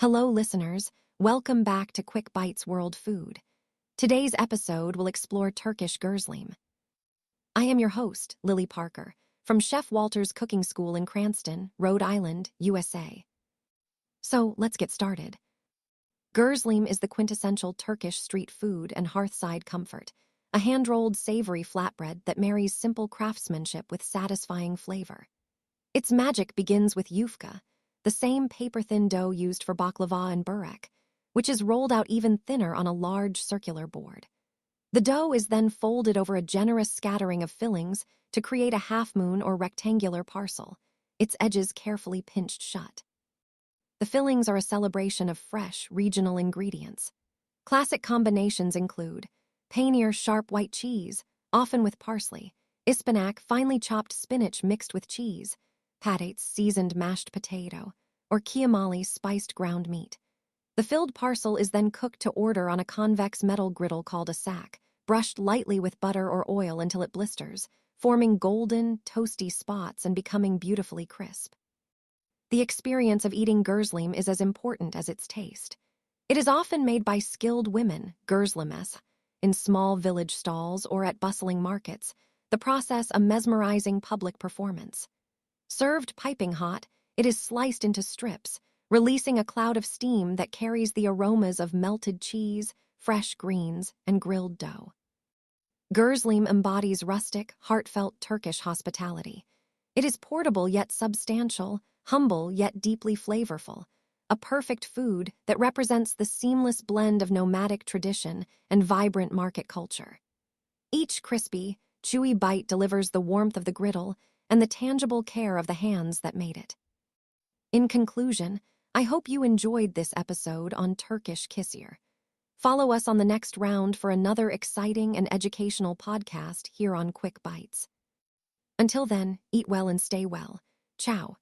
Hello, listeners. Welcome back to Quick Bites World Food. Today's episode will explore Turkish Gözleme. I am your host, Lily Parker, from Chef Walter's Cooking School in Cranston, Rhode Island, USA. So, let's get started. Gözleme is the quintessential Turkish street food and hearth-side comfort, a hand-rolled savory flatbread that marries simple craftsmanship with satisfying flavor. Its magic begins with yufka, the same paper-thin dough used for baklava and börek, which is rolled out even thinner on a large circular board. The dough is then folded over a generous scattering of fillings to create a half-moon or rectangular parcel, its edges carefully pinched shut. The fillings are a celebration of fresh, regional ingredients. Classic combinations include peynir sharp white cheese, often with parsley, ıspanak finely chopped spinach mixed with cheese, patates seasoned mashed potato, or kıymalı spiced ground meat. The filled parcel is then cooked to order on a convex metal griddle called a sack, brushed lightly with butter or oil until it blisters, forming golden, toasty spots and becoming beautifully crisp. The experience of eating Gözleme is as important as its taste. It is often made by skilled women, Gözlemes, in small village stalls or at bustling markets, the process a mesmerizing public performance. Served piping hot, it is sliced into strips, releasing a cloud of steam that carries the aromas of melted cheese, fresh greens, and grilled dough. Gözleme embodies rustic, heartfelt Turkish hospitality. It is portable yet substantial, humble yet deeply flavorful, a perfect food that represents the seamless blend of nomadic tradition and vibrant market culture. Each crispy, chewy bite delivers the warmth of the griddle and the tangible care of the hands that made it. In conclusion, I hope you enjoyed this episode on Turkish kisir. Follow us on the next round for another exciting and educational podcast here on Quick Bites. Until then, eat well and stay well. Ciao.